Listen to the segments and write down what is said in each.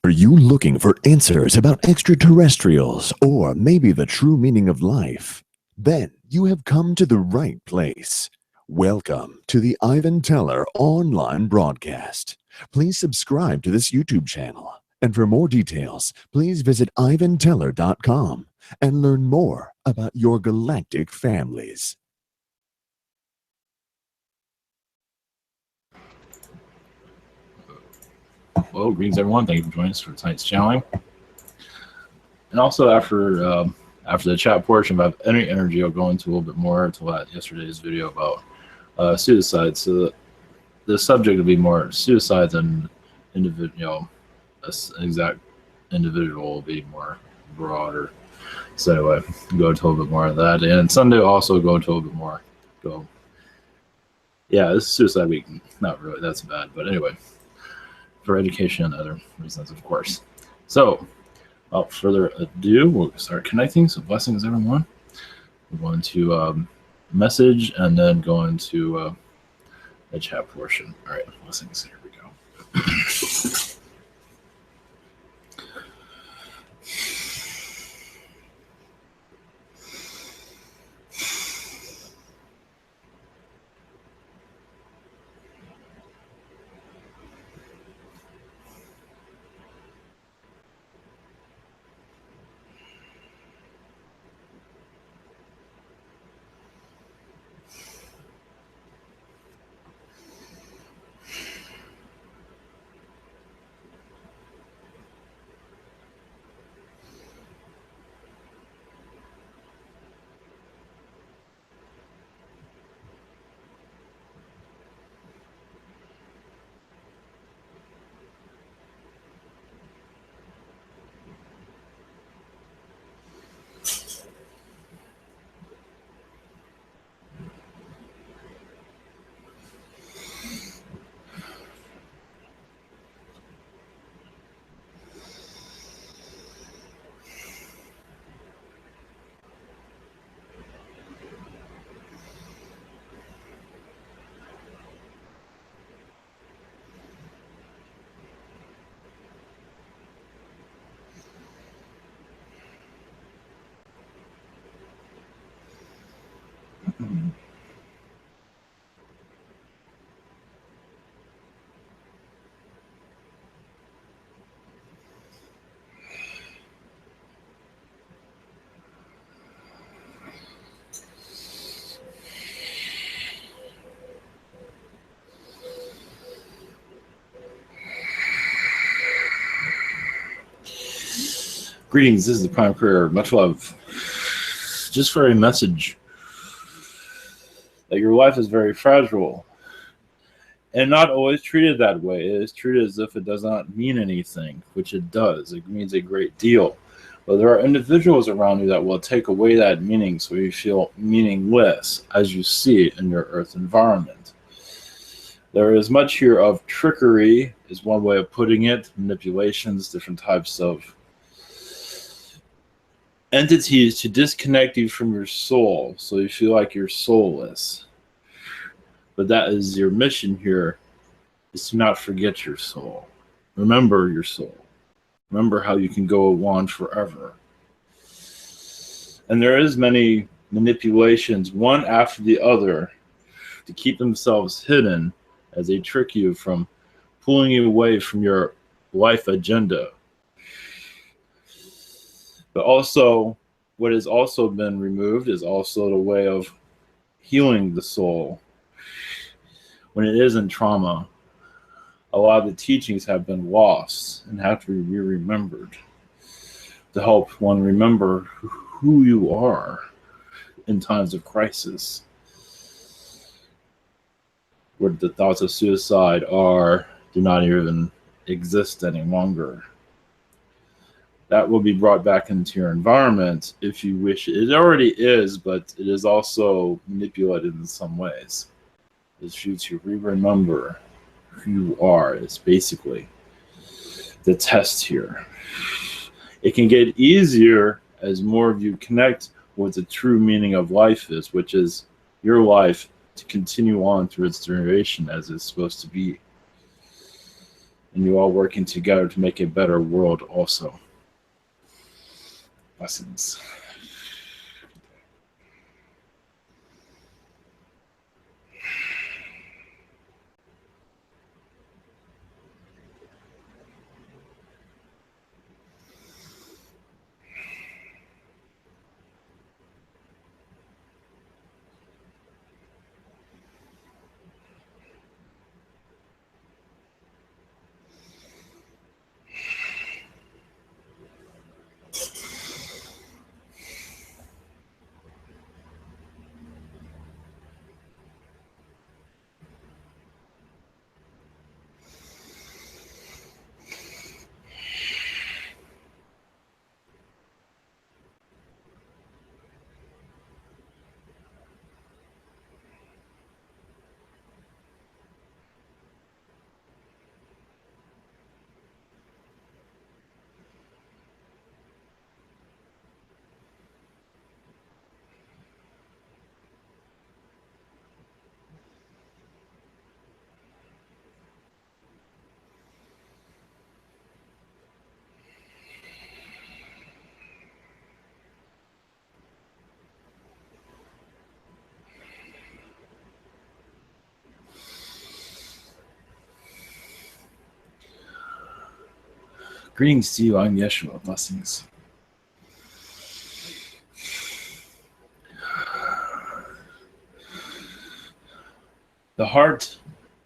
Are you looking for answers about extraterrestrials or maybe the true meaning of life? Then you have come to the right place. Welcome to the Ivan Teller online broadcast. Please subscribe to this YouTube channel. And for more details, please visit ivanteller.com and learn more about your galactic families. Well, greetings everyone. Thank you for joining us for tonight's channeling. And also after the chat portion about any energy, I'll go into a little bit more to yesterday's video about suicide. So the subject will be more suicide than individual. Exact individual will be more broader. So anyway, go into a little bit more of that. And Sunday also go into a little bit more. Yeah, this is suicide week. Not really. That's bad. But anyway, for education and other reasons, of course. So, without further ado, we'll start connecting. So, blessings, everyone. We're going to message and then go into the chat portion. All right, blessings. Here we go. Greetings, this is the Prime Career. Much love. Just for a message that your life is very fragile and not always treated that way. It is treated as if it does not mean anything, which it does. It means a great deal. But there are individuals around you that will take away that meaning so you feel meaningless as you see it in your earth environment. There is much here of trickery, is one way of putting it, manipulations, different types of entities to disconnect you from your soul so you feel like you're soulless. But that is your mission here, is to not forget your soul. Remember your soul. Remember how you can go on forever. And there is many manipulations, one after the other, to keep themselves hidden as they trick you from pulling you away from your life agenda. But also, what has also been removed is also the way of healing the soul. When it is in trauma, a lot of the teachings have been lost and have to be remembered to help one remember who you are in times of crisis, where the thoughts of suicide do not even exist any longer. That will be brought back into your environment if you wish. It already is, but it is also manipulated in some ways. It's you to remember who you are. It's basically the test here. It can get easier as more of you connect what the true meaning of life is, which is your life to continue on through its duration as it's supposed to be. and you all working together to make a better world also. Blessings. Greetings to you, I'm Yeshua. Blessings. The heart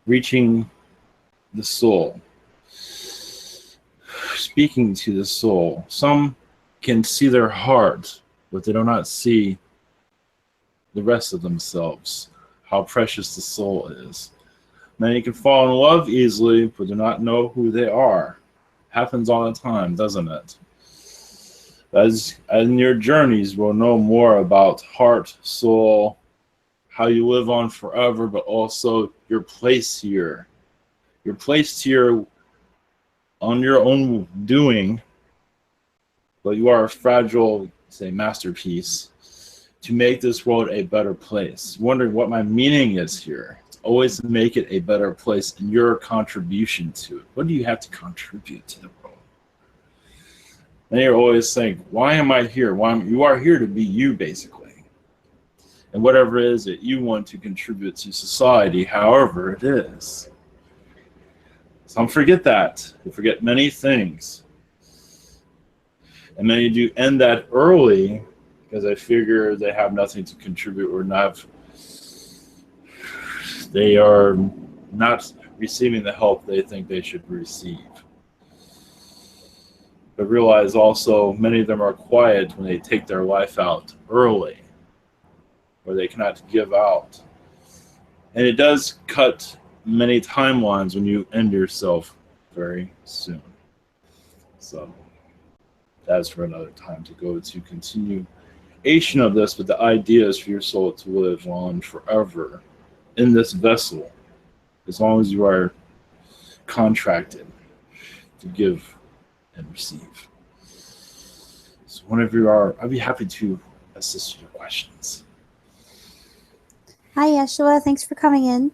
reaching the soul, speaking to the soul. Some can see their heart, but they do not see the rest of themselves, how precious the soul is. Many can fall in love easily, but do not know who they are. Happens all the time, doesn't it? As in your journeys, we'll know more about heart, soul, how you live on forever, but also your place here. You're placed here on your own doing, but you are a fragile, say, masterpiece to make this world a better place. Wondering what my meaning is here. It's always to make it a better place and your contribution to it. What do you have to contribute to the world? And you're always saying, why am I here? You are here to be you, basically. And whatever it is that you want to contribute to society, however it is. Some forget that. They forget many things. And many do end that early because they figure they have nothing to contribute or they are not receiving the help they think they should receive. But realize also many of them are quiet when they take their life out early, or they cannot give out. And it does cut many timelines when you end yourself very soon. So that's for another time to go to continuation of this, but the idea is for your soul to live on forever in this vessel, as long as you are contracted to give and receive. So whenever you are, I'd be happy to assist your questions. Hi, Yeshua. Thanks for coming in.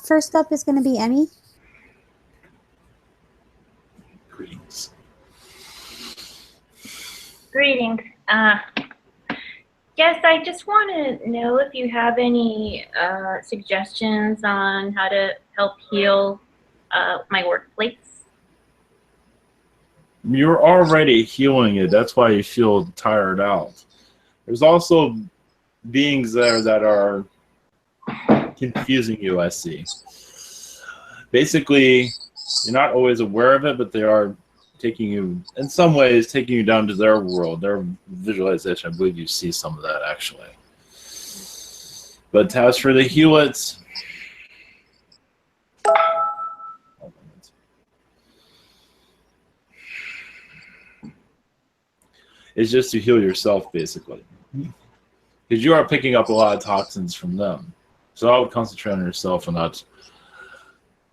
First up is going to be Emmy. Greetings. Greetings. Yes, I just want to know if you have any suggestions on how to help heal my workplace. You're already healing it. That's why you feel tired out. There's also beings there that are confusing you, I see. Basically, you're not always aware of it, but they are taking you, in some ways, taking you down to their world, their visualization. I believe you see some of that, actually. But as for the heal-its, it's just to heal yourself, basically. Because you are picking up a lot of toxins from them. So I would concentrate on yourself and not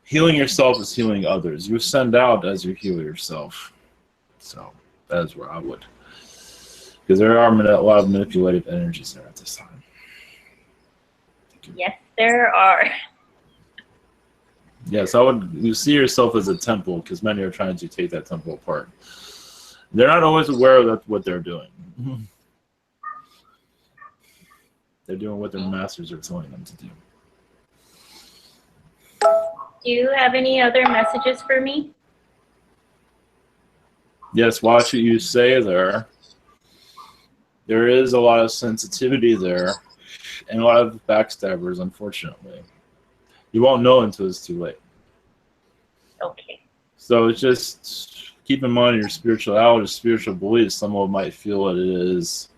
healing yourself is healing others. You send out as you heal yourself. So that is where I would. Because there are a lot of manipulative energies there at this time. Yes, there are. Yes, you see yourself as a temple because many are trying to take that temple apart. They're not always aware of what they're doing. They're doing what their masters are telling them to do. Do you have any other messages for me? Yes, watch what you say there. There is a lot of sensitivity there and a lot of backstabbers, unfortunately. You won't know until it's too late. Okay. So it's just keep in mind your spirituality, spiritual beliefs. Someone might feel that it is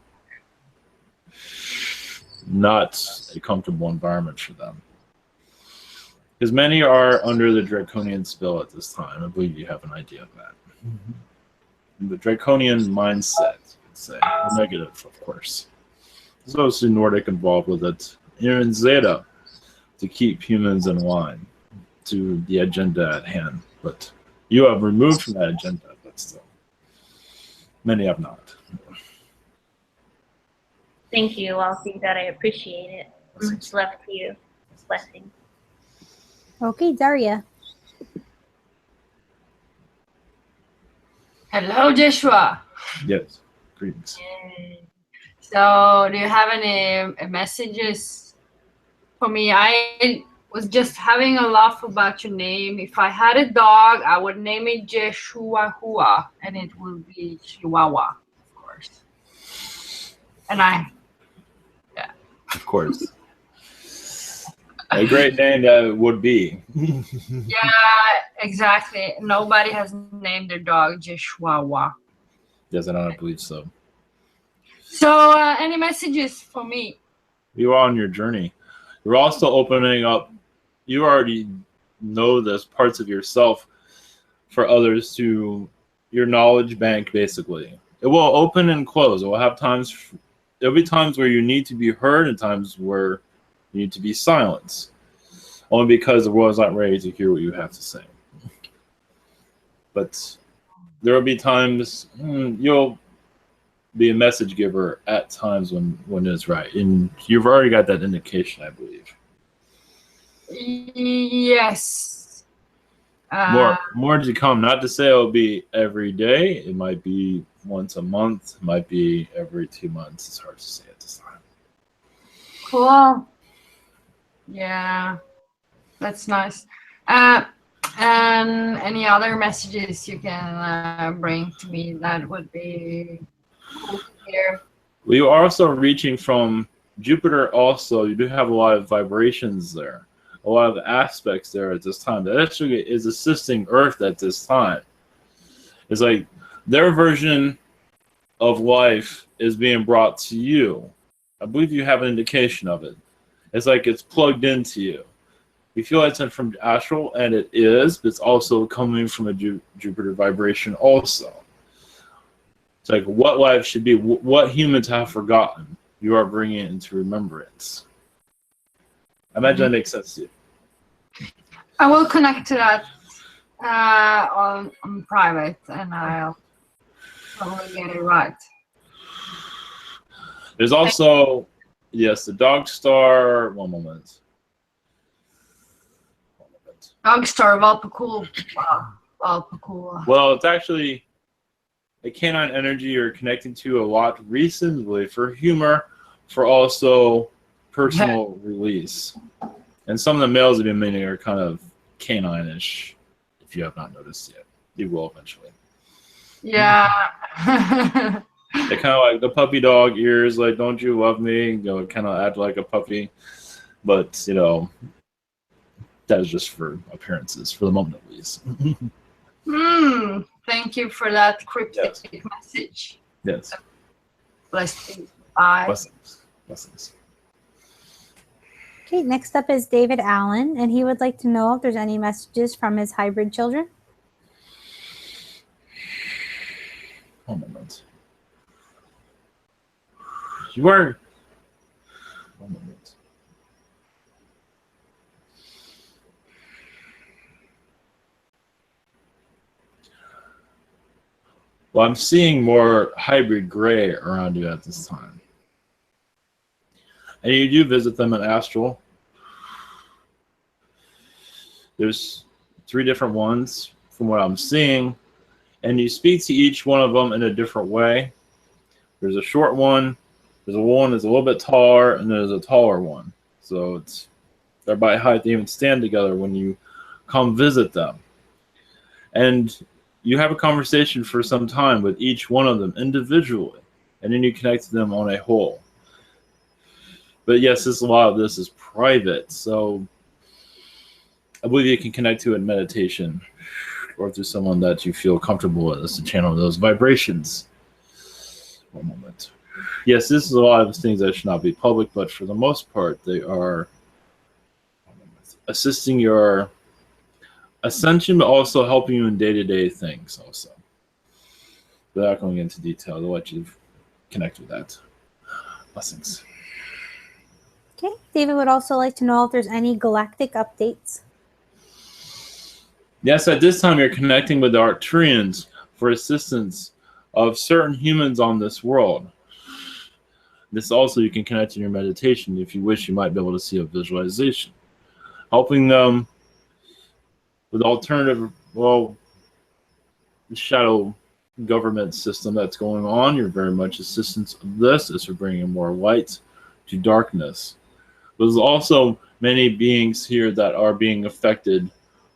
not a comfortable environment for them. Because many are under the draconian spell at this time. I believe you have an idea of that. The draconian mindset, you could say. Negative, of course. There's also Nordic involved with it. Even Zeta, to keep humans in line to the agenda at hand. But you have removed from that agenda, but still. Many have not. Thank you. I'll see that. I appreciate it. Much love to you. Blessings. Okay, Daria. Hello, Joshua. Yes. Greetings. So, do you have any messages for me? I was just having a laugh about your name. If I had a dog, I would name it Yeshua, and it would be Chihuahua, of course. And Of course. A great name that would be. yeah, exactly. Nobody has named their dog Chihuahua. Yes, I don't believe so. So, any messages for me? You are on your journey. You're also opening up. You already know this parts of yourself for others to your knowledge bank, basically. It will open and close. It will have times. There'll be times where you need to be heard and times where you need to be silenced. Only because the world is not ready to hear what you have to say. But there will be times you'll be a message giver at times when it's right. And you've already got that indication, I believe. Yes. More to come. Not to say it'll be every day. It might be once a month. It might be every 2 months. It's hard to say at this time. Cool. Yeah, that's nice. And any other messages you can bring to me that would be cool to hear? We are also reaching from Jupiter. Also, you do have a lot of vibrations there, a lot of aspects there at this time. That actually is assisting Earth at this time. It's like their version of life is being brought to you. I believe you have an indication of it. It's like it's plugged into you. You feel it's from astral, and it is, but it's also coming from a Jupiter vibration also. It's like what life should be, what humans have forgotten, you are bringing it into remembrance. I imagine that makes sense to you. I will connect to that on private, and I'll probably get it right. There's also, yes, the dog star. One moment. Dog star, Valpakul. Valpakul. Well, it's actually a canine energy you're connecting to a lot recently for humor, for also personal release. And some of the males have been meaning are kind of canine-ish, if you have not noticed yet. You will eventually. Yeah. They kind of like the puppy dog ears, like, don't you love me? You know, kind of act like a puppy. But, you know, that is just for appearances, for the moment at least. Thank you for that cryptic message. Yes. Blessings. Bye. Blessings. Blessings. Okay, next up is David Allen, and he would like to know if there's any messages from his hybrid children. One moment. You are. One moment. Well, I'm seeing more hybrid gray around you at this time. And you do visit them in astral. There's 3 different ones from what I'm seeing, and you speak to each one of them in a different way. There's a short one, there's a one that's a little bit taller, and there's a taller one. So it's they're by height. They even stand together when you come visit them. And you have a conversation for some time with each one of them individually, and then you connect to them on a whole. But yes, a lot of this is private, so I believe you can connect to it in meditation or through someone that you feel comfortable with as to channel those vibrations. One moment. Yes, this is a lot of things that should not be public, but for the most part, they are assisting your ascension, but also helping you in day-to-day things also. Without going into detail, I'll let you connect with that. Blessings. Okay. David would also like to know if there's any galactic updates. Yes, at this time you're connecting with the Arcturians for assistance of certain humans on this world. This also you can connect in your meditation. If you wish, you might be able to see a visualization. Helping them with alternative, well, the shadow government system that's going on. You're very much assistance of this as you're bringing more light to darkness. There's also many beings here that are being affected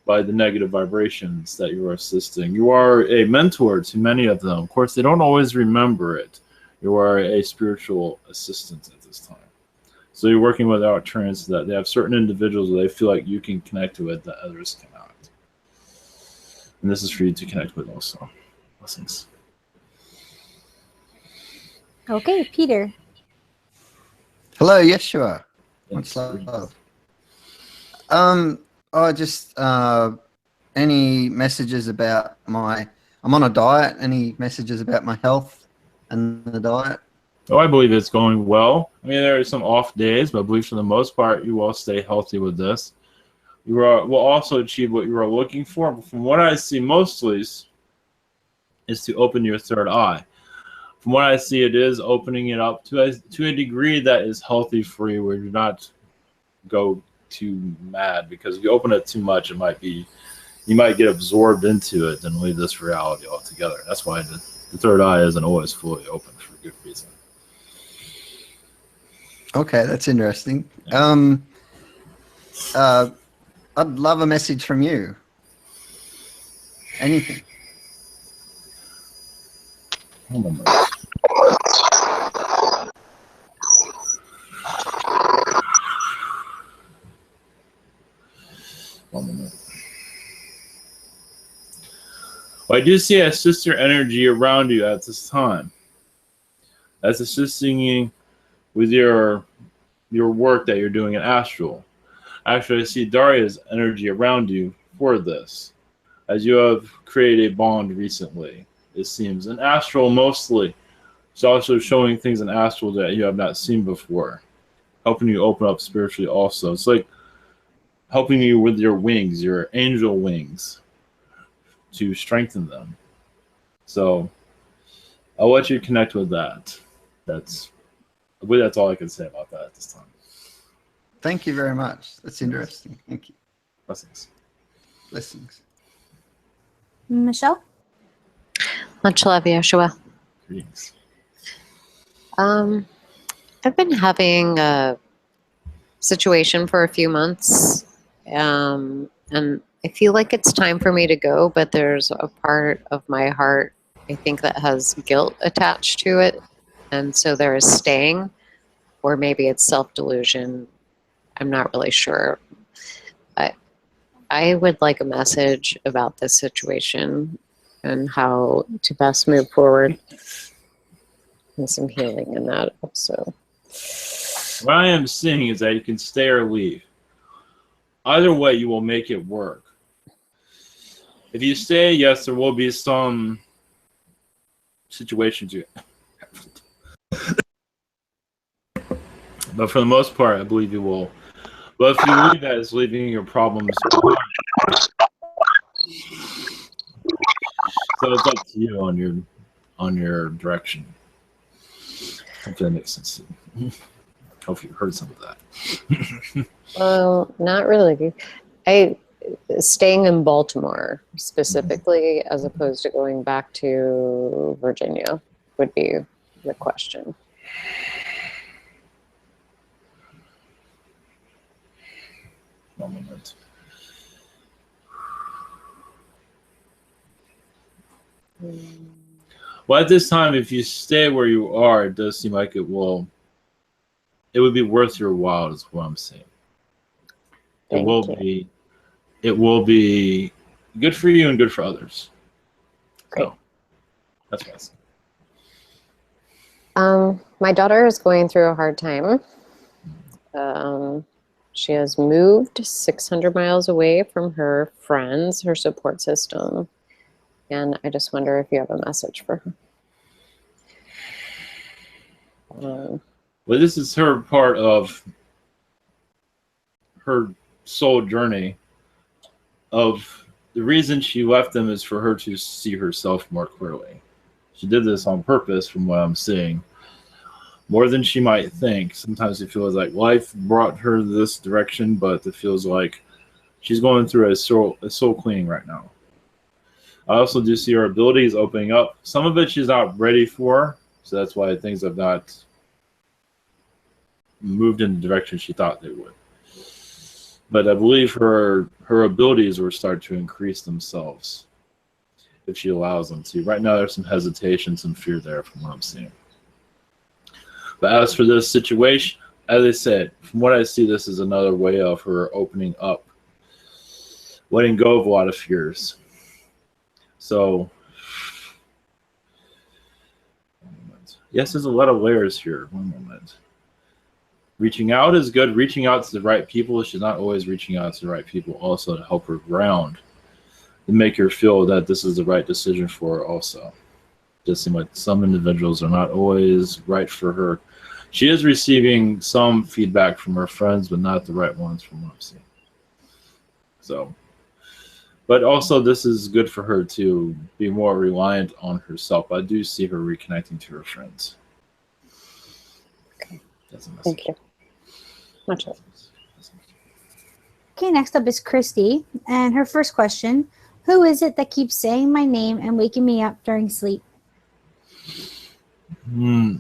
by the negative vibrations that you are assisting. You are a mentor to many of them. Of course, they don't always remember it. You are a spiritual assistant at this time. So you're working with Arcturians so that they have certain individuals that they feel like you can connect to it that others cannot. And this is for you to connect with also. Blessings. Okay, Peter. Hello, Yeshua. Yes. Much love. I just any messages about I'm on a diet. Any messages about my health and the diet? Oh, I believe it's going well. I mean, there are some off days, but I believe for the most part, you will stay healthy with this. You will also achieve what you are looking for. But from what I see mostly is to open your third eye. From what I see, it is opening it up to a degree that is healthy for you, where you do not go too mad, because if you open it too much, you might get absorbed into it and leave this reality altogether. That's why the third eye isn't always fully open for good reason. Okay, that's interesting. Yeah. I'd love a message from you. Anything. Hold on. One minute. Well, I do see a sister energy around you at this time. That's assisting you with your work that you're doing in astral. Actually, I see Daria's energy around you for this, as you have created a bond recently, it seems. In astral mostly. It's also showing things in astral that you have not seen before, helping you open up spiritually also. It's like helping you with your wings, your angel wings, to strengthen them. So I'll let you connect with that. I believe that's all I can say about that at this time. Thank you very much. That's interesting. Thank you. Blessings. Blessings. Michelle? Much love, Yeshua. Greetings. I've been having a situation for a few months, and I feel like it's time for me to go, but there's a part of my heart, I think, that has guilt attached to it, and so there is staying, or maybe it's self-delusion. I'm not really sure. I would like a message about this situation and how to best move forward, and some healing in that also. What I am seeing is that you can stay or leave. Either way, you will make it work. If you stay, yes, there will be some situations you but for the most part, I believe you will. But if you leave, that is leaving your problems. So it's up to you on your direction. Hope that makes sense. Hope you heard some of that. Well, not really. staying in Baltimore specifically, as opposed to going back to Virginia, would be the question. One moment. Well, at this time, if you stay where you are, it does seem like it would be worth your while, is what I'm saying. It will be good for you and good for others. Great. So, that's what I say. My daughter is going through a hard time. She has moved 600 miles away from her friends, her support system. And I just wonder if you have a message for her. Well, this is her part of her soul journey. Of the reason she left them is for her to see herself more clearly. She did this on purpose, from what I'm seeing. More than she might think. Sometimes it feels like life brought her this direction, but it feels like she's going through a soul cleaning right now. I also do see her abilities opening up. Some of it she's not ready for, so that's why things have not moved in the direction she thought they would. But I believe her abilities will start to increase themselves if she allows them to. Right now, there's some hesitation, some fear there from what I'm seeing. But as for this situation, as I said, from what I see, this is another way of her opening up, letting go of a lot of fears. So, yes, there's a lot of layers here. One moment. Reaching out is good. Reaching out to the right people. She's not always reaching out to the right people also to help her ground and make her feel that this is the right decision for her also. It does seem like some individuals are not always right for her. She is receiving some feedback from her friends, but not the right ones from what I'm seeing. So, but also this is good for her to be more reliant on herself. I do see her reconnecting to her friends. Okay. Thank you. Much love. Okay, next up is Christy. And her first question, who is it that keeps saying my name and waking me up during sleep?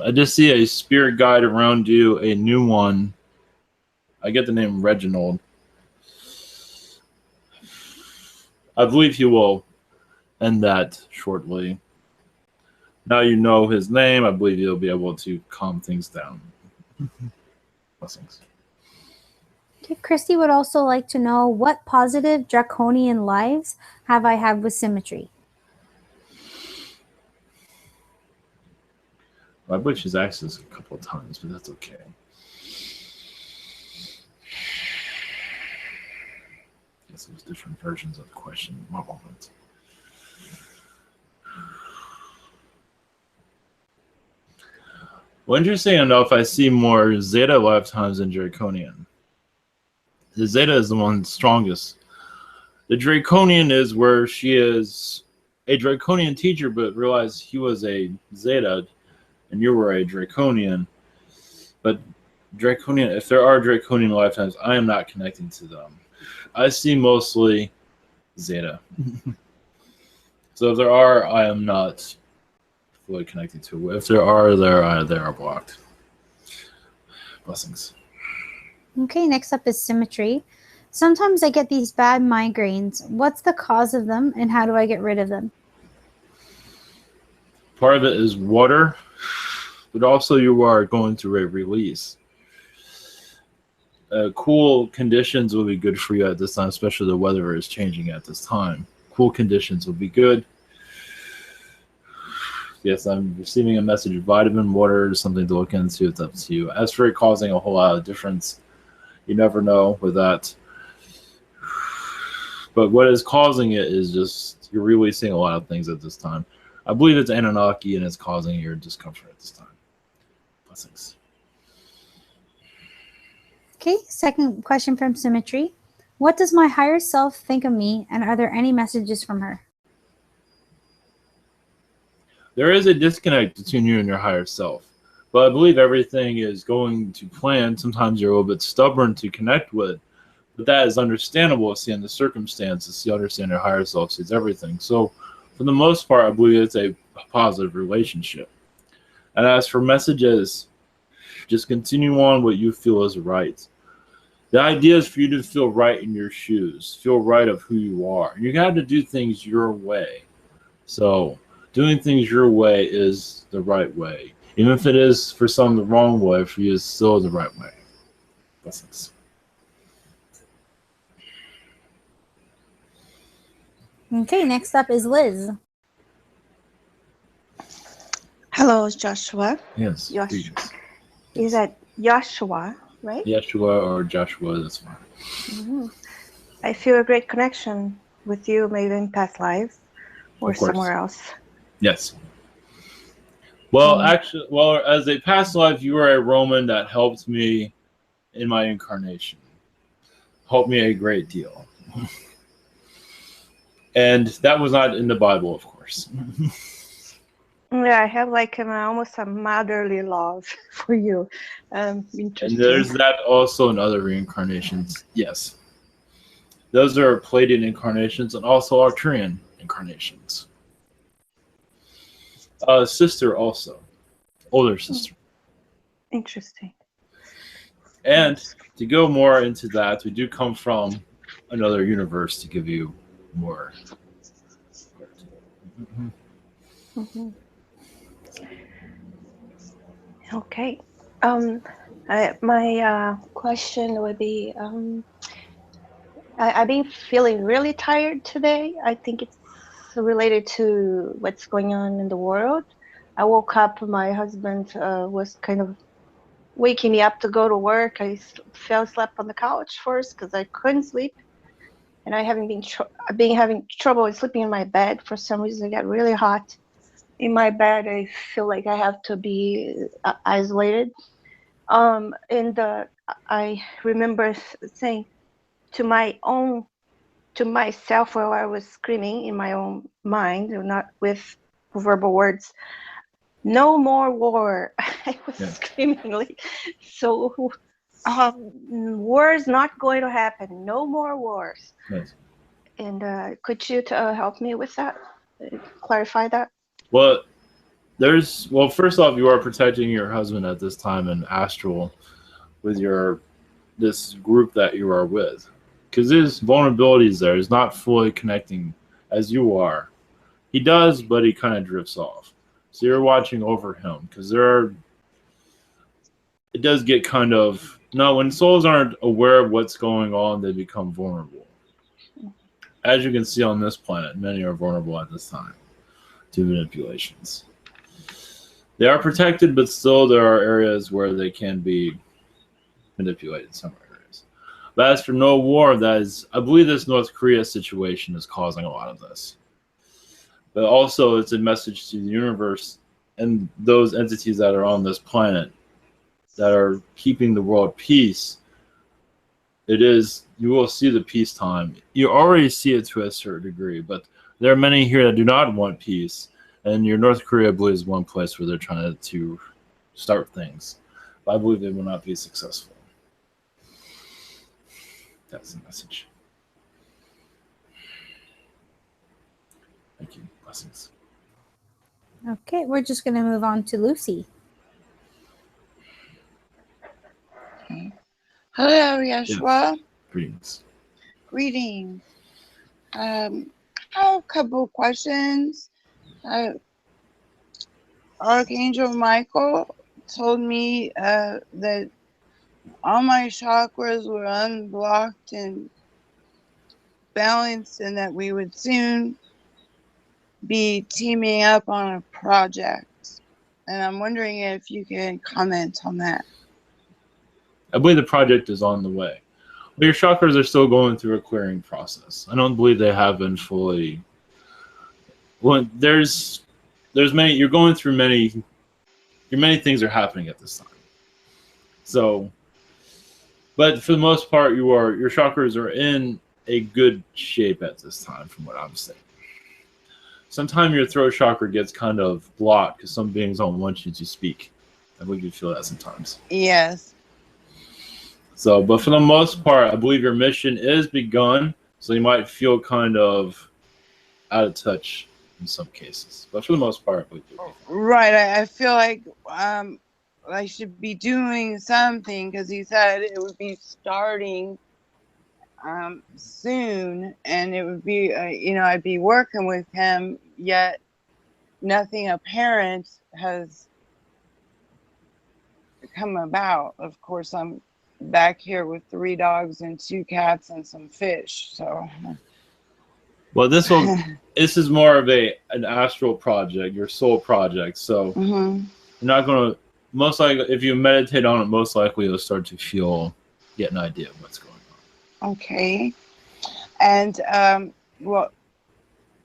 I just see a spirit guide around you, a new one. I get the name Reginald. I believe he will end that shortly. Now you know his name. I believe you'll be able to calm things down. Blessings. Okay, Christy would also like to know, what positive draconian lives have I had with Symmetry? I believe she's asked this a couple of times, but that's okay. I guess there's different versions of the question. One moment. Well, interesting enough, I see more Zeta lifetimes than Draconian. The Zeta is the one strongest. The Draconian is where she is a Draconian teacher, but realized he was a Zeta, and you were a Draconian. But Draconian, if there are Draconian lifetimes, I am not connecting to them. I see mostly Zeta. So if there are, I am not fully connecting to. If there are, they are blocked. Blessings. Okay, next up is Symmetry. Sometimes I get these bad migraines. What's the cause of them and how do I get rid of them? Part of it is water, but also you are going through a release. Cool conditions will be good for you at this time, especially the weather is changing at this time. Cool conditions will be good. Yes, I'm receiving a message. Vitamin, water is something to look into. It's up to you. As for it causing a whole lot of difference, you never know with that. But what is causing it is just you're releasing a lot of things at this time. I believe it's Anunnaki and it's causing your discomfort at this time. Blessings. Okay, second question from Symmetry. What does my higher self think of me, and are there any messages from her? There is a disconnect between you and your higher self. But I believe everything is going to plan. Sometimes you're a little bit stubborn to connect with. But that is understandable, seeing the circumstances, you understand your higher self sees everything. So for the most part, I believe it's a positive relationship. And as for messages, just continue on what you feel is right. The idea is for you to feel right in your shoes, feel right of who you are. You got to do things your way. So doing things your way is the right way. Even if it is for some the wrong way, for you it's still the right way. Blessings. Okay, next up is Liz. Hello, Joshua. Yes. Yosh- Greetings. Is that Yeshua, right? Yeshua or Joshua, that's fine. Hmm. I feel a great connection with you, maybe in past lives or Of course. somewhere else. Yes. Well, actually, as a past life, you were a Roman that helped me in my incarnation. Helped me a great deal. And that was not in the Bible, of course. Yeah, I have like almost a motherly love for you. Interesting. And there's that also in other reincarnations. Yes. Those are Palladian incarnations and also Arcturian incarnations. Sister also. Older sister. Interesting. And to go more into that, we do come from another universe to give you more. Mm-hmm. Okay. My question would be, I've been feeling really tired today. I think it's related to what's going on in the world. I woke up, my husband was kind of waking me up to go to work. I fell asleep on the couch first because I couldn't sleep. And I haven't been having trouble sleeping in my bed. For some reason, it got really hot in my bed. I feel like I have to be isolated. And I remember saying to myself while I was screaming in my own mind, not with verbal words, "No more war." I was screaming like, so war is not going to happen. No more wars. Nice. And could you help me with that? Clarify that? Well, first off, you are protecting your husband at this time in astral with this group that you are with. Because there's vulnerabilities there. He's not fully connecting as you are. He does, but he kind of drifts off. So you're watching over him. Because it does get when souls aren't aware of what's going on, they become vulnerable. As you can see on this planet, many are vulnerable at this time to manipulations. They are protected, but still there are areas where they can be manipulated, some areas. But as for no war, I believe this North Korea situation is causing a lot of this. But also it's a message to the universe and those entities that are on this planet that are keeping the world peace. You will see the peacetime. You already see it to a certain degree, but there are many here that do not want peace. And your North Korea, I believe, is one place where they're trying to start things. But I believe they will not be successful. That's the message. Thank you. Blessings. Okay, we're just going to move on to Lucy. Hello, Yeshua. Greetings. Greetings. I have a couple of questions. Archangel Michael told me that all my chakras were unblocked and balanced, and that we would soon be teaming up on a project. And I'm wondering if you can comment on that. I believe the project is on the way. But your chakras are still going through a clearing process. I don't believe they have been fully. Well, there's many. You're going through many. Many things are happening at this time. So, but for the most part, your chakras are in a good shape at this time, from what I'm saying. Sometimes your throat chakra gets kind of blocked because some beings don't want you to speak. I believe you feel that sometimes. Yes. So, but for the most part, I believe your mission is begun. So you might feel kind of out of touch in some cases, but for the most part, I believe you'll be fine. Right. I feel like I should be doing something because he said it would be starting soon, and it would be I'd be working with him. Yet nothing apparent has come about. Of course, I'm back here with 3 dogs and 2 cats and some fish. So, Well, this is more of an astral project, your soul project. So mhm. you're not gonna, most likely, if you meditate on it, most likely you'll start to get an idea of what's going on. Okay. And well,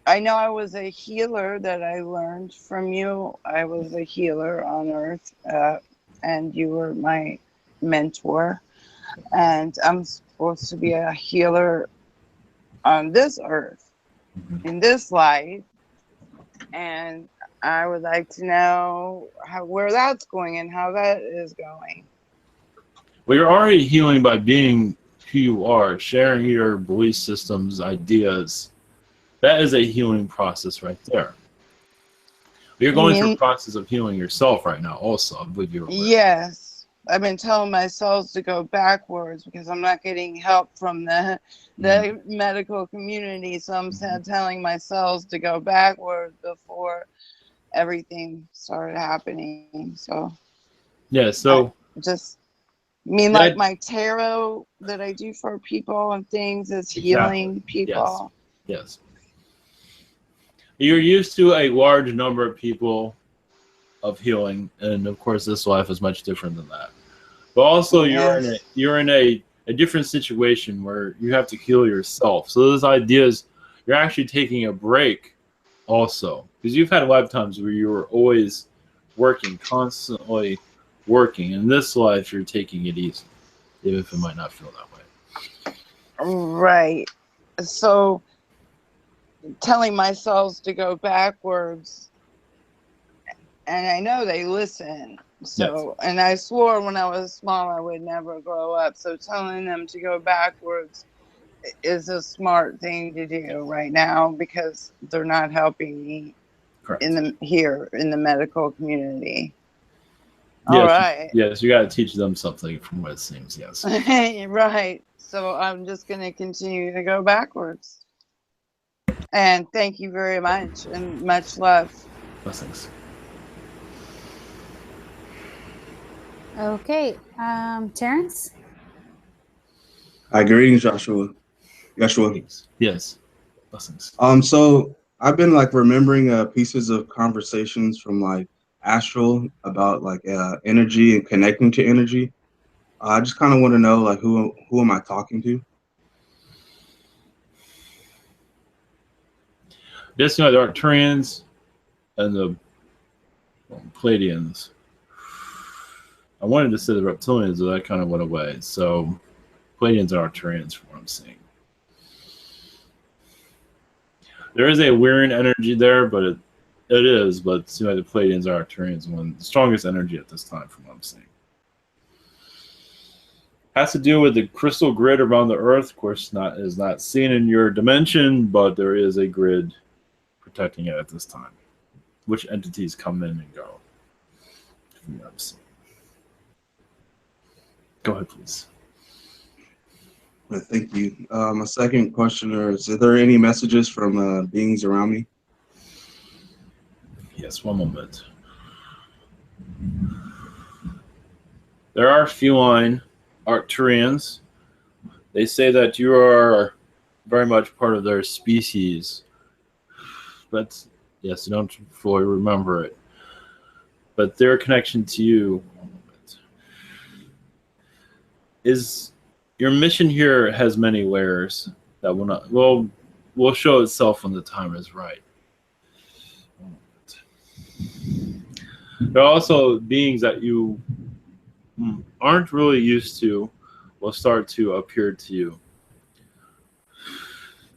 I know I was a healer that I learned from you. I was a healer on Earth, and you were my mentor. And I'm supposed to be a healer on this Earth, in this life. And I would like to know where that's going and how that is going. Well, you're already healing by being who you are, sharing your belief systems, ideas. That is a healing process right there. You're going through a process of healing yourself right now also, I believe you're aware. Yes. I've been telling my cells to go backwards because I'm not getting help from the medical community. So I'm telling my cells to go backwards before everything started happening. So yeah, so just like my tarot that I do for people and things is healing people. Yes. You're used to a large number of people of healing, and of course this life is much different than that. But also you're in a different situation where you have to heal yourself. So those ideas, you're actually taking a break also, because you've had lifetimes where you were always working, constantly working. In this life, you're taking it easy, even if it might not feel that way. Right. So telling my cells to go backwards, and I know they listen. So, yes. And I swore when I was small I would never grow up. So telling them to go backwards is a smart thing to do right now because they're not helping me in the medical community. Yes, all right. Yes, you got to teach them something from what it seems. Yes. Right. So I'm just going to continue to go backwards. And thank you very much, and much love. Blessings. Okay, Terrence? Hi, greetings, Yeshua. Yes. Blessings. So I've been remembering pieces of conversations from astral about energy and connecting to energy. I just kind of want to know who am I talking to? Yes, the Arcturians and the Pleiadians. I wanted to say the reptilians, but that kind of went away. So Pleiadians and Arcturians, from what I'm seeing. There is a weird energy there, but it is. But it seems like the Pleiadians and Arcturians one the strongest energy at this time, from what I'm seeing. Has to do with the crystal grid around the Earth. Of course, is not seen in your dimension, but there is a grid protecting it at this time. Which entities come in and go? From what I'm seeing. Go ahead, please. Thank you. My second question is there any messages from beings around me? Yes, one moment. There are feline Arcturians. They say that you are very much part of their species. But, yes, you don't fully remember it. But their connection to you is your mission here has many layers that will show itself when the time is right. There are also beings that you aren't really used to will start to appear to you.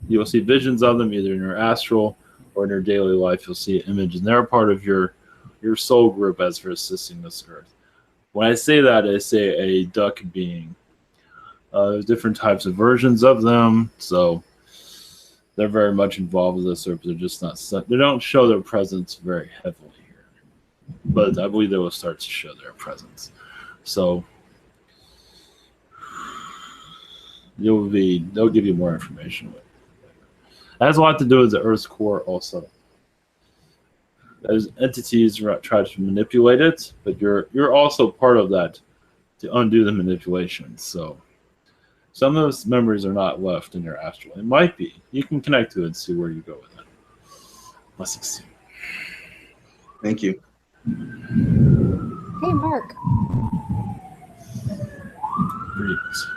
You'll see visions of them either in your astral or in your daily life. You'll see images, and they're part of your soul group as for assisting this earth. When I say that, I say a duck being There's different types of versions of them, so they're very much involved with this. They're just not. They don't show their presence very heavily here, but I believe they will start to show their presence. So they'll give you more information. It has a lot to do with the Earth's core also. As entities try to manipulate it, but you're also part of that to undo the manipulation. So some of those memories are not left in your astral. It might be. You can connect to it and see where you go with it. Blessings. Thank you. Hey, Mark. Greetings.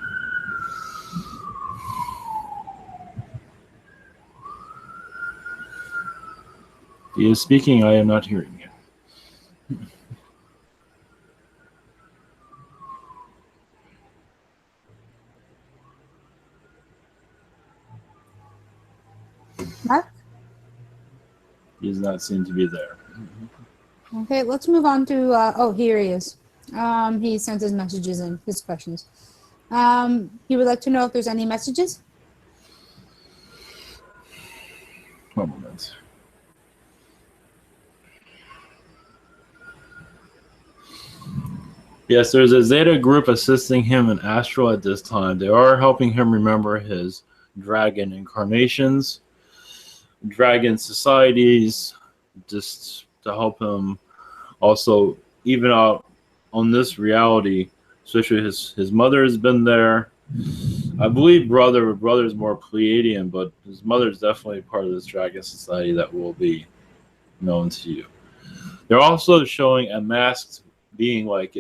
He is speaking. I am not hearing you. Mark? He does not seem to be there. Okay, let's move on to, oh, here he is. He sent his messages and his questions. He would like to know if there's any messages. One moment. Yes, there's a Zeta group assisting him in astral at this time. They are helping him remember his dragon incarnations, dragon societies, just to help him also even out on this reality. Especially his mother has been there. I believe brother is more Pleiadian, but his mother is definitely part of this dragon society that will be known to you. They're also showing a masked being like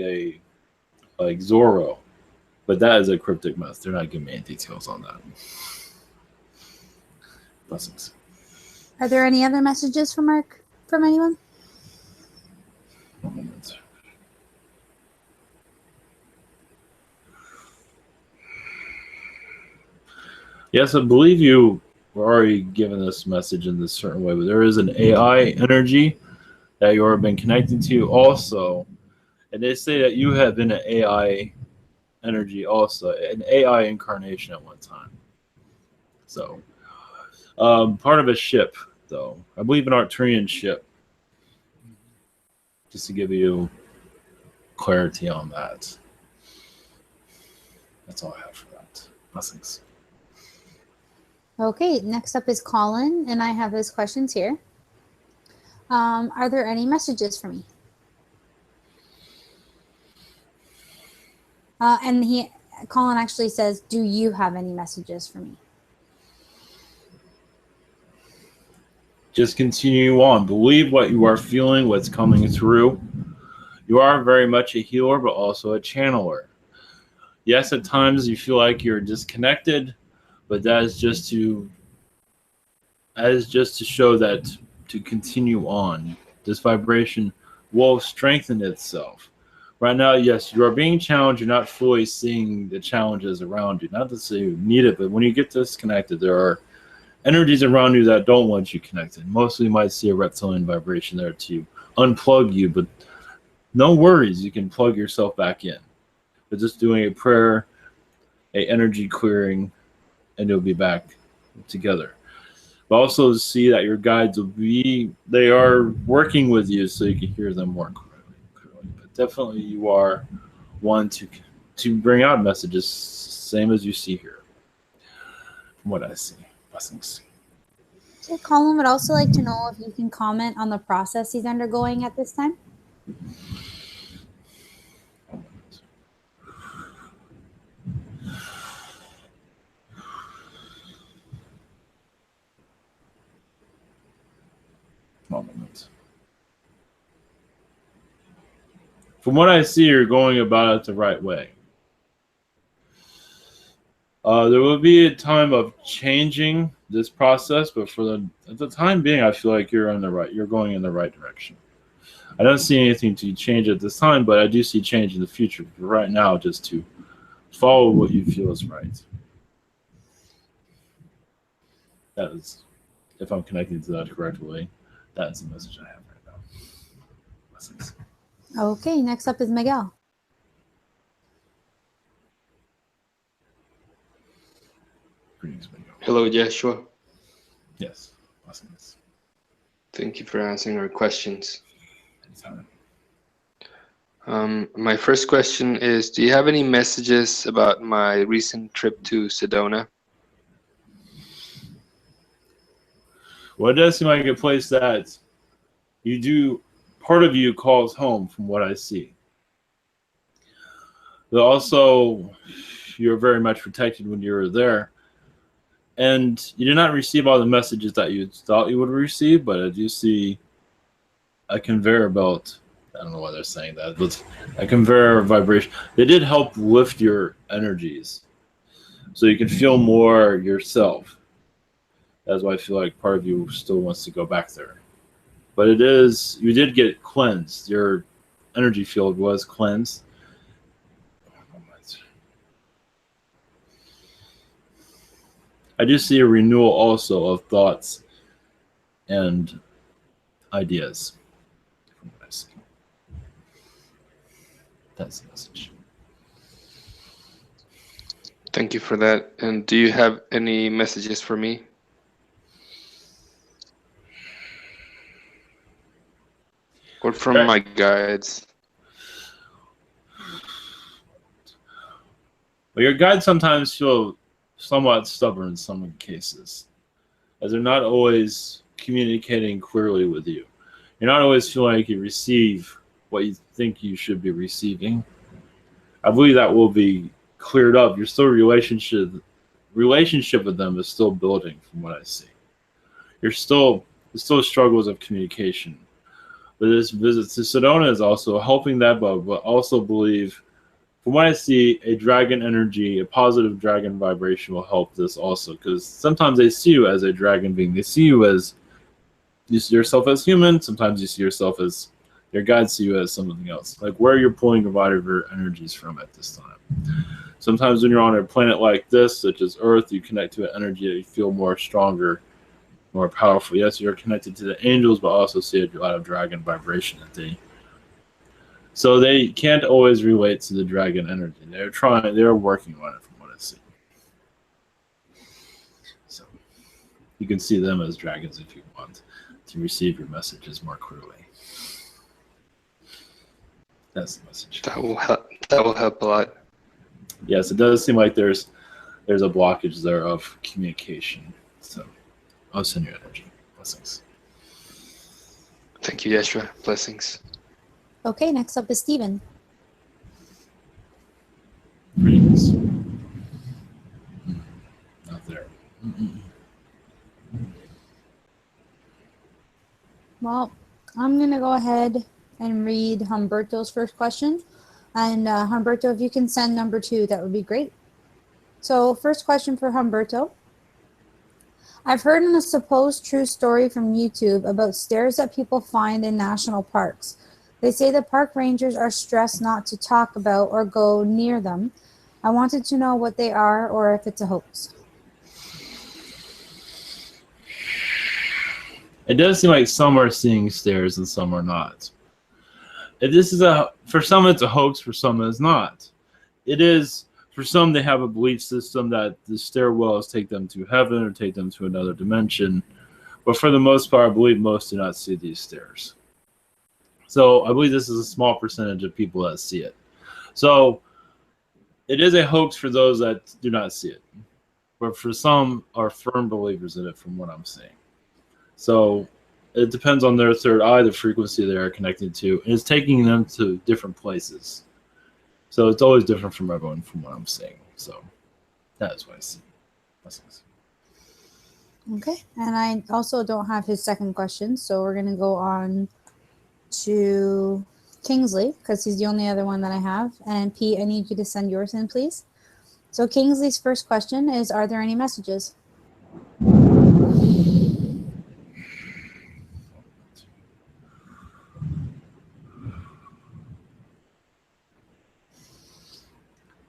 Zorro, but that is a cryptic mess. They're not giving me any details on that. Blessings. Are there any other messages from Mark from anyone? One moment. Yes, I believe you were already given this message in this certain way, but there is an AI energy that you have been connecting to also. And they say that you have been an AI energy also, an AI incarnation at one time. So, part of a ship, though. I believe an Arcturian ship. Just to give you clarity on that. That's all I have for that. Blessings. Okay, next up is Colin, and I have his questions here. Are there any messages for me? And Colin actually says, do you have any messages for me? Just continue on. Believe what you are feeling, what's coming through. You are very much a healer, but also a channeler. Yes, at times you feel like you're disconnected, but that is just to show that to continue on. This vibration will strengthen itself. Right now, yes, you are being challenged. You're not fully seeing the challenges around you. Not to say you need it, but when you get disconnected, there are energies around you that don't want you connected. Mostly you might see a reptilian vibration there to unplug you, but no worries. You can plug yourself back in. But just doing a prayer, a energy clearing, and you'll be back together. But also see that your guides they are working with you so you can hear them more clearly. But definitely you are one to bring out messages, same as you see here, from what I see. Blessings. Okay, Colin would also like to know if you can comment on the process he's undergoing at this time. Moment. From what I see, you're going about it the right way. There will be a time of changing this process, but at the time being, I feel like you're going in the right direction. I don't see anything to change at this time, but I do see change in the future. But right now, just to follow what you feel is right. That is, if I'm connecting to that correctly, that's the message I have right now. Blessings. Okay, next up is Miguel. Greetings, Benyo. Hello, Yeshua. Yes. Blessings. Thank you for answering our questions. Anytime. My first question is, do you have any messages about my recent trip to Sedona? Well, it does seem like a place that you do, part of you calls home from what I see. But also, you're very much protected when you were there. And you did not receive all the messages that you thought you would receive, but I do see a conveyor belt. I don't know why they're saying that, but a conveyor vibration. They did help lift your energies so you can feel more yourself. That's why I feel like part of you still wants to go back there. But it is, you did get cleansed. Your energy field was cleansed. I do see a renewal also of thoughts and ideas. From what I see. That's the message. Thank you for that. And do you have any messages for me? Or from my guides? Well, your guides sometimes feel somewhat stubborn in some cases, as they're not always communicating clearly with you. You're not always feeling like you receive what you think you should be receiving. I believe that will be cleared up. Your still relationship with them is still building from what I see. There's still struggles of communication. But this visit to Sedona is also helping that, but also believe, from what I see, a dragon energy, a positive dragon vibration will help this also, because sometimes they see you as a dragon being. They see you as, you see yourself as human. Sometimes you see yourself as, your guides see you as something else. Like where you're pulling a lot of your energies from at this time. Sometimes when you're on a planet like this, such as Earth, you connect to an energy that you feel more stronger, more powerful. Yes, you're connected to the angels, but also see a lot of dragon vibration that they. So they can't always relate to the dragon energy. They're working on it from what I see. So you can see them as dragons if you want to receive your messages more clearly. That's the message. That will help a lot. Yes, it does seem like there's a blockage there of communication. So I'll send you energy. Blessings. Thank you, Yeshua. Blessings. Okay, next up is Stephen. Greetings. Not there. Well, I'm going to go ahead and read Humberto's first question. And Humberto, if you can send number 2, that would be great. So first question for Humberto. I've heard a supposed true story from YouTube about stairs that people find in national parks. They say the park rangers are stressed not to talk about or go near them. I wanted to know what they are or if it's a hoax. It does seem like some are seeing stairs and some are not. For some it's a hoax, for some it's not. It is, for some they have a belief system that the stairwells take them to heaven or take them to another dimension. But for the most part, I believe most do not see these stairs. So I believe this is a small percentage of people that see it. So it is a hoax for those that do not see it. But for some are firm believers in it from what I'm seeing. So it depends on their third eye, the frequency they are connected to, and it's taking them to different places. So it's always different from everyone from what I'm seeing. So that is what I see. Blessings. Okay, and I also don't have his second question, so we're going to go on to Kingsley, because he's the only other one that I have. And Pete, I need you to send yours in, please. So Kingsley's first question is, are there any messages?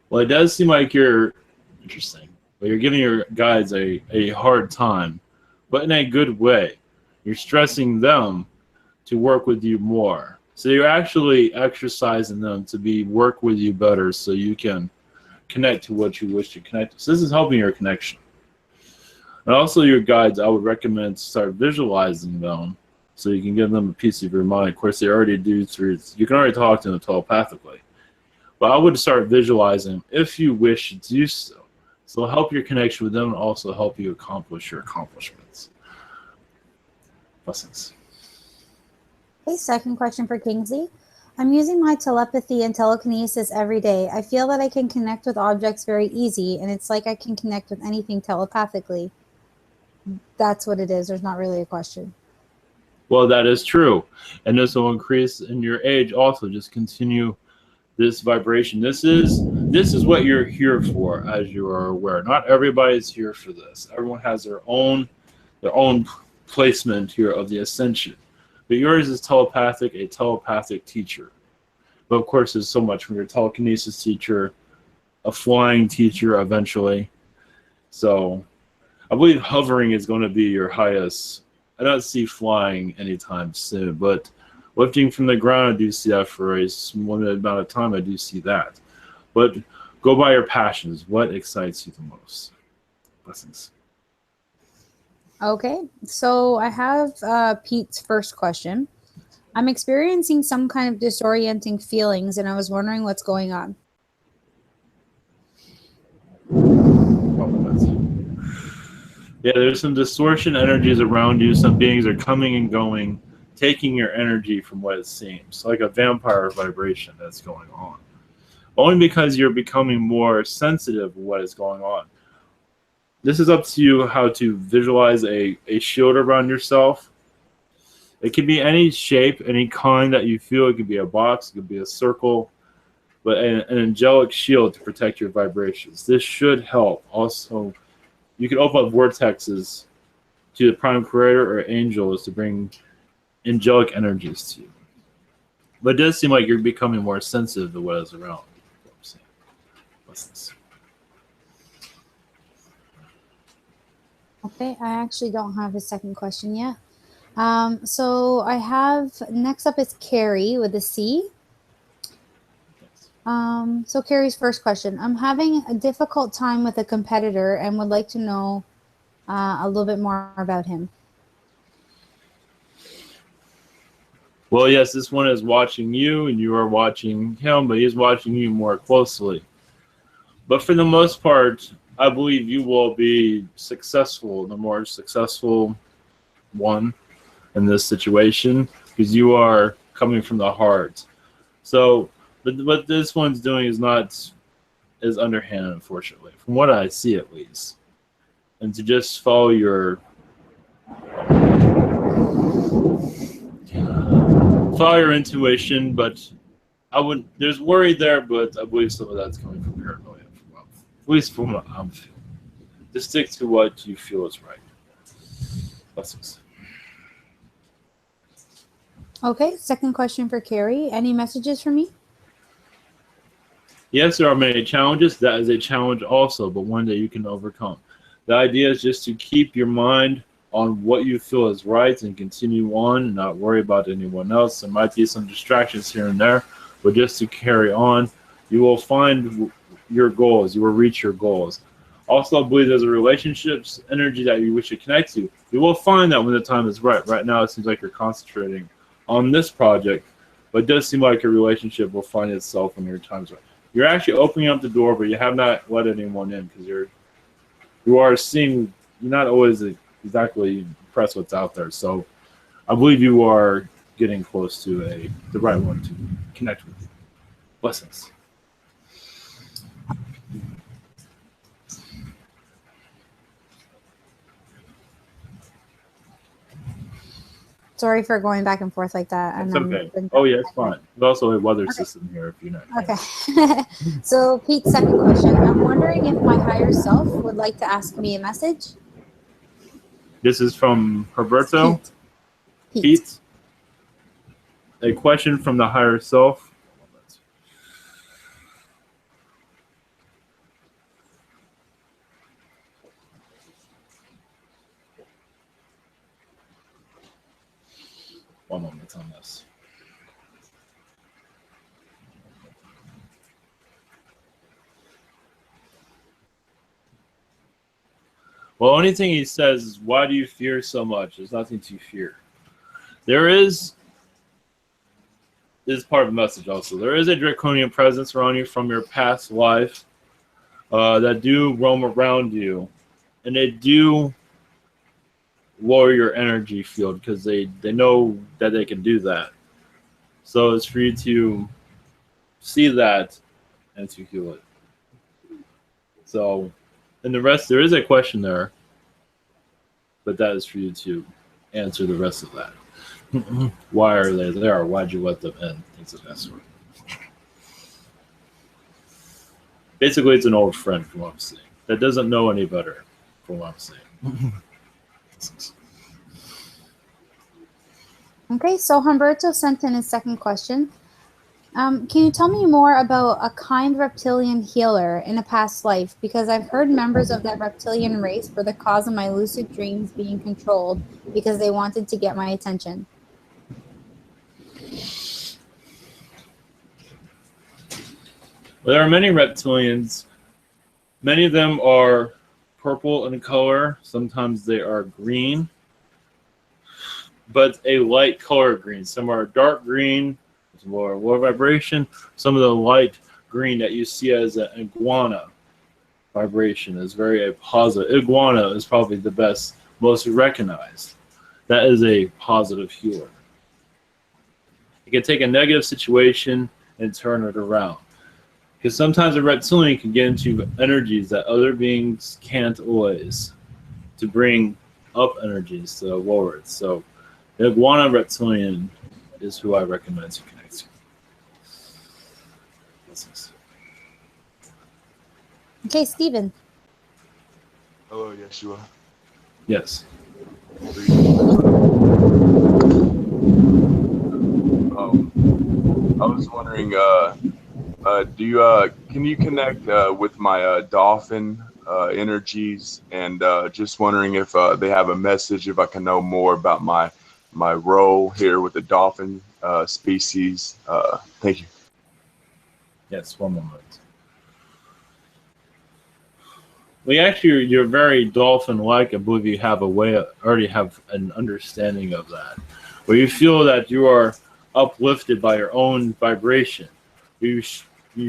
Well, it does seem like you're interesting, but you're giving your guides a hard time, but in a good way. You're stressing them to work with you more. So you're actually exercising them to work with you better so you can connect to what you wish to connect to. So this is helping your connection. And also your guides, I would recommend start visualizing them so you can give them a piece of your mind. Of course, they already do through, you can already talk to them telepathically. But I would start visualizing if you wish to do so. So it'll help your connection with them and also help you accomplish your accomplishments. Blessings. Okay, second question for Kingsley. I'm using my telepathy and telekinesis every day. I feel that I can connect with objects very easy, and it's like I can connect with anything telepathically. That's what it is. There's not really a question. Well, that is true. And this will increase in your age also. Just continue this vibration. This is what you're here for, as you are aware. Not everybody's here for this. Everyone has their own placement here of the ascension. But yours is telepathic, a telepathic teacher. But of course, there's so much from your telekinesis teacher, a flying teacher eventually. So I believe hovering is going to be your highest. I don't see flying anytime soon, but lifting from the ground, I do see that for a limited amount of time. I do see that. But go by your passions. What excites you the most? Blessings. Okay, so I have Pete's first question. I'm experiencing some kind of disorienting feelings, and I was wondering what's going on. Yeah, there's some distortion energies around you. Some beings are coming and going, taking your energy from what it seems, like a vampire vibration that's going on. Only because you're becoming more sensitive to what is going on. This is up to you how to visualize a shield around yourself. It can be any shape, any kind that you feel. It could be a box, it could be a circle, but an angelic shield to protect your vibrations. This should help. Also, you can open up vortexes to the prime creator or angels to bring angelic energies to you. But it does seem like you're becoming more sensitive to what is around. What's this? Okay, I actually don't have a second question yet. So I have, next up is Carrie with a C. So Carrie's first question. I'm having a difficult time with a competitor and would like to know a little bit more about him. Well, yes, this one is watching you and you are watching him, but he's watching you more closely. But for the most part, I believe you will be successful, the more successful one in this situation, because you are coming from the heart. So, but what this one's doing is not as underhand, unfortunately, from what I see at least. And to just follow your intuition, but I would. There's worry there, but I believe some of that's coming from paranoia, at least from what I'm feeling. Just stick to what you feel is right. Blessings. Okay, second question for Carrie. Any messages for me? Yes, there are many challenges. That is a challenge also, but one that you can overcome. The idea is just to keep your mind on what you feel is right and continue on and not worry about anyone else. There might be some distractions here and there, but just to carry on, you will find your goals. You will reach your goals. Also, I believe there's a relationships energy that you wish to connect to. You will find that when the time is right. Right now, it seems like you're concentrating on this project, but it does seem like your relationship will find itself when your time's right. You're actually opening up the door, but you have not let anyone in because you are seeing. You're not always exactly impressed what's out there. So, I believe you are getting close to the right one to connect with. Blessings. Sorry for going back and forth like that. It's okay. Oh, yeah, it's fine. There's also a weather system here if you're not. Okay. So Pete's second question. I'm wondering if my higher self would like to ask me a message. This is from Roberto. Pete. A question from the higher self. One moment on this. Well, only thing he says is, why do you fear so much? There's nothing to fear. There is this is part of the message also. There is a draconian presence around you from your past life that do roam around you, and they do lower your energy field because they know that they can do that. So it's for you to see that and to heal it. So, and the rest, there is a question there, but that is for you to answer the rest of that. Why are they there? Why'd you let them in? Things of that sort. Basically, it's an old friend, from what I'm saying, that doesn't know any better, from what I'm saying. Okay, so Humberto sent in his second question. Can you tell me more about a kind reptilian healer in a past life? Because I've heard members of that reptilian race were the cause of my lucid dreams being controlled because they wanted to get my attention. Well, there are many reptilians. Many of them are purple in color. Sometimes they are green, but a light color green. Some are dark green, lower vibration. Some of the light green that you see as an iguana vibration is very positive. Iguana is probably the best, most recognized. That is a positive healer. It can take a negative situation and turn it around. Because sometimes a reptilian can get into energies that other beings can't always, to bring up energies to lower it. So the iguana reptilian is who I recommend to connect to. Okay, Stephen. Hello, Yeshua. Yes. I was wondering, can you connect with my dolphin energies? And just wondering if they have a message, if I can know more about my role here with the dolphin species. Thank you. Yes, one moment. Well, actually, you're very dolphin-like. I believe you have already have an understanding of that, where you feel that you are uplifted by your own vibration. You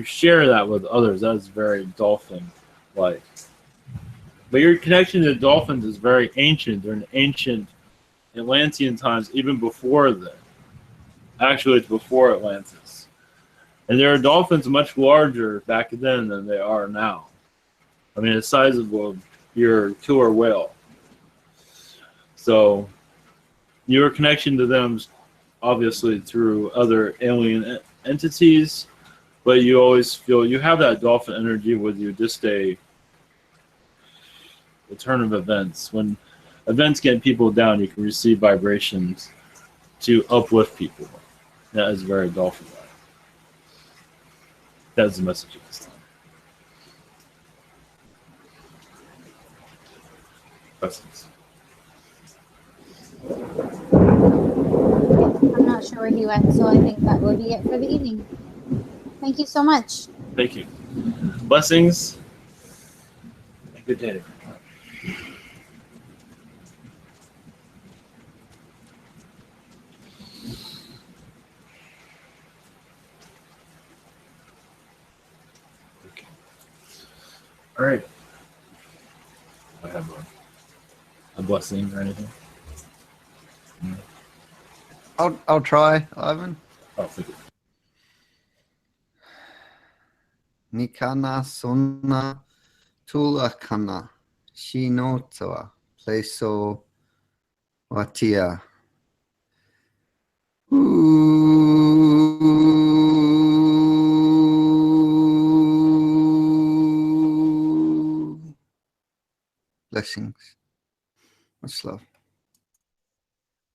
share that with others. That's very dolphin-like. But your connection to the dolphins is very ancient. They're in ancient Atlantean times, even before then. Actually, it's before Atlantis. And there are dolphins much larger back then than they are now. I mean, the size of your killer whale. So your connection to them is obviously through other alien entities, but you always feel you have that dolphin energy with you. Just a turn of events. When events get people down, you can receive vibrations to uplift people. That is very dolphin-like. That's the message of this time. Questions? I'm not sure where he went, so I think that will be it for the evening. Thank you so much. Thank you. Blessings. Good day. Okay. All right. I have a blessing or anything. I'll try, Ivan. Oh, thank you. Nikana sonna tulakana shinotsawa pleso watia. Ooh. Blessings. Much love.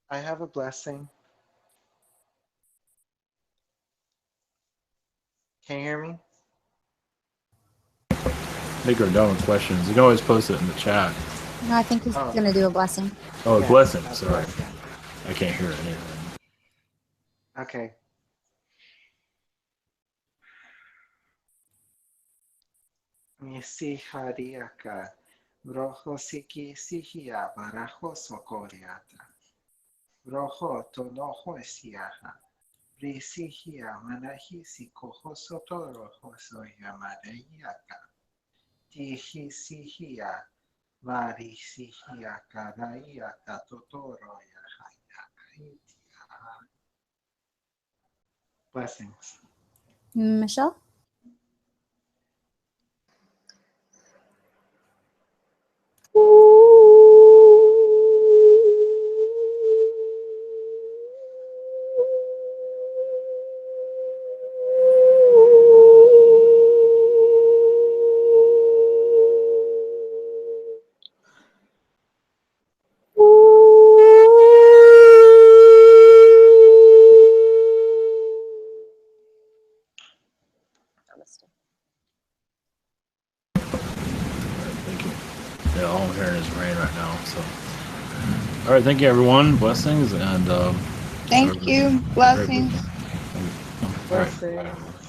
I have a blessing. Can you hear me? Make her done with questions. You can always post it in the chat. No, I think he's going to do a blessing. Oh, Yeah, a blessing. a Sorry. blessing. I can't hear anything. Okay. Misi Hariaka Rojo siki sihia barajo sokoriata. Rojo tonojo siaha. Risihia manahi sikoho sotoro hosoya madayaka. Tihi sihia vari sihia karaya katotoro ya haya. Blessings. Michelle? Thank you. Yeah, all I'm hearing is rain right now. So, all right, thank you, everyone. Blessings and Thank you. Blessings. All right. Blessings.